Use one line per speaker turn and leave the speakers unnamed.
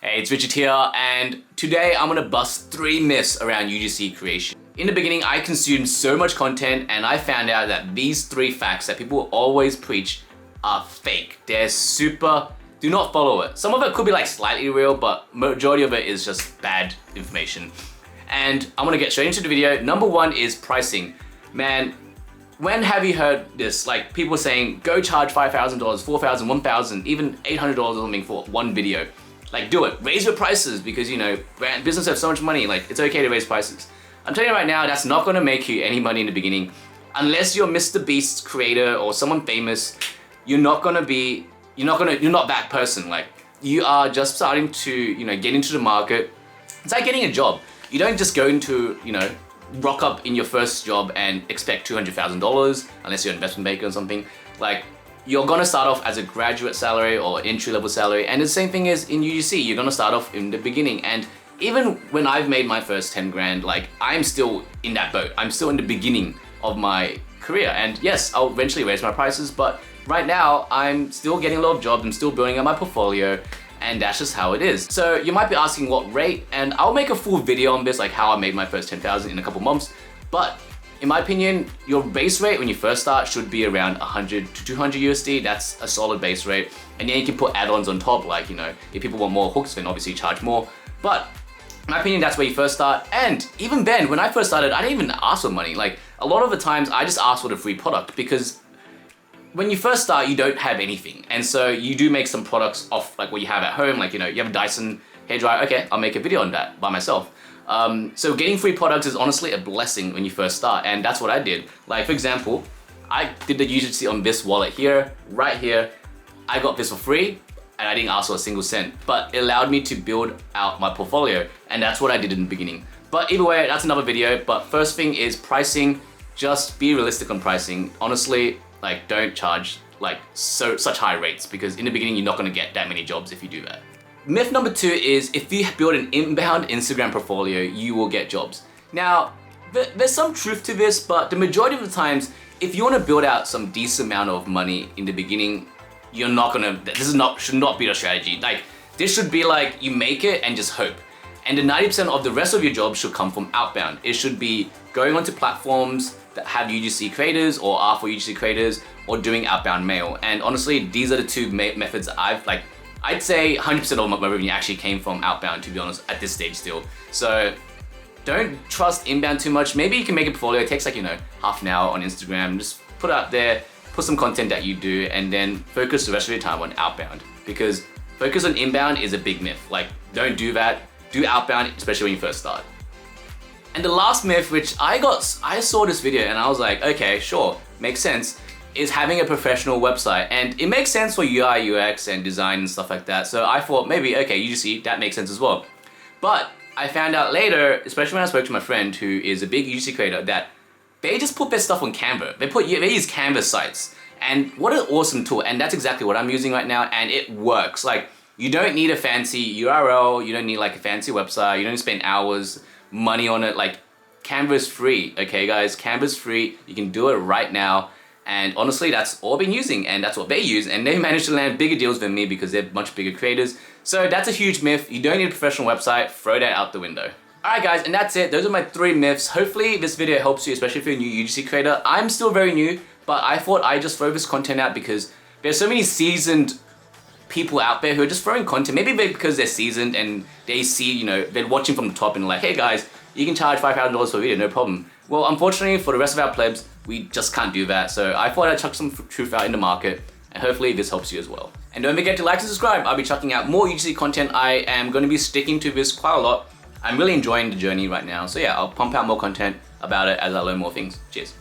Hey, it's Richard here, and today I'm gonna bust 3 myths around UGC creation. In the beginning, I consumed so much content and I found out that these 3 facts that people always preach are fake. They're super, do not follow it. Some of it could be like slightly real, but majority of it is just bad information. And I'm gonna get straight into the video. Number 1 is pricing. Man, when have you heard this? Like people saying, go charge $5,000, $4,000, $1,000, even $800 or something for one video. Like do it, raise your prices because you know, business have so much money, like it's okay to raise prices. I'm telling you right now, that's not gonna make you any money in the beginning. Unless you're Mr. Beast's creator or someone famous, you're not that person. Like you are just starting to, you know, get into the market. It's like getting a job. You don't just go into, you know, rock up in your first job and expect $200,000 unless you're an investment banker or something. Like you're gonna start off as a graduate salary or entry-level salary, and the same thing is in UGC, you're gonna start off in the beginning. And even when I've made my first 10 grand, like I'm still in that boat. I'm still in the beginning of my career. And yes, I'll eventually raise my prices, but right now I'm still getting a lot of jobs, I'm still building up my portfolio, and that's just how it is. So you might be asking what rate, and I'll make a full video on this, like how I made my first 10,000 in a couple months. But in my opinion, your base rate when you first start should be around 100 to 200 USD. That's a solid base rate. And then you can put add-ons on top, like, you know, if people want more hooks, then obviously charge more. But in my opinion, that's where you first start. And even then, when I first started, I didn't even ask for money. Like a lot of the times I just asked for the free product because when you first start, you don't have anything. And so you do make some products off like what you have at home. Like, you know, you have a Dyson hairdryer. Okay, I'll make a video on that by myself. So getting free products is honestly a blessing when you first start, and that's what I did. Like for example, I did the UGC on this wallet here, right here. I got this for free and I didn't ask for a single cent, but it allowed me to build out my portfolio, and that's what I did in the beginning. But either way, that's another video. But first thing is pricing. Just be realistic on pricing. Honestly, like don't charge like such high rates, because in the beginning you're not gonna get that many jobs if you do that. Myth number 2 is if you build an inbound Instagram portfolio, you will get jobs. Now, there's some truth to this, but the majority of the times, if you want to build out some decent amount of money in the beginning, you're not gonna, should not be the strategy. Like, this should be like, you make it and just hope. And the 90% of the rest of your jobs should come from outbound. It should be going onto platforms that have UGC creators or are for UGC creators, or doing outbound mail. And honestly, these are the 2 methods that I'd say 100% of my revenue actually came from outbound, to be honest, at this stage still. So don't trust inbound too much. Maybe you can make a portfolio. It takes like, you know, half an hour on Instagram. Just put it out there, put some content that you do, and then focus the rest of your time on outbound. Because focus on inbound is a big myth. Like, don't do that. Do outbound, especially when you first start. And the last myth, which I saw this video and I was like, okay, sure, makes sense, is having a professional website. And it makes sense for UI, UX and design and stuff like that. So I thought maybe, okay, UGC, that makes sense as well. But I found out later, especially when I spoke to my friend who is a big UGC creator, that they just put their stuff on Canva. They use Canva sites. And what an awesome tool. And that's exactly what I'm using right now, and it works. Like, you don't need a fancy URL, you don't need like a fancy website, you don't need to spend hours, money on it. Like, Canva's free, okay guys? Canva's free, you can do it right now. And honestly, that's all I've been using, and that's what they use, and they managed to land bigger deals than me because they're much bigger creators. So that's a huge myth. You don't need a professional website. Throw that out the window. Alright guys, and that's it. Those are my 3 myths. Hopefully this video helps you, especially if you're a new UGC creator. I'm still very new, but I thought I'd just throw this content out because there's so many seasoned people out there who are just throwing content. Maybe because they're seasoned and they see, you know, they're watching from the top and like, hey guys, you can charge $5,000 for a video, no problem. Well, unfortunately for the rest of our plebs, we just can't do that. So I thought I'd chuck some truth out in the market, and hopefully this helps you as well. And don't forget to like and subscribe. I'll be chucking out more UGC content. I am going to be sticking to this quite a lot. I'm really enjoying the journey right now. So yeah, I'll pump out more content about it as I learn more things. Cheers.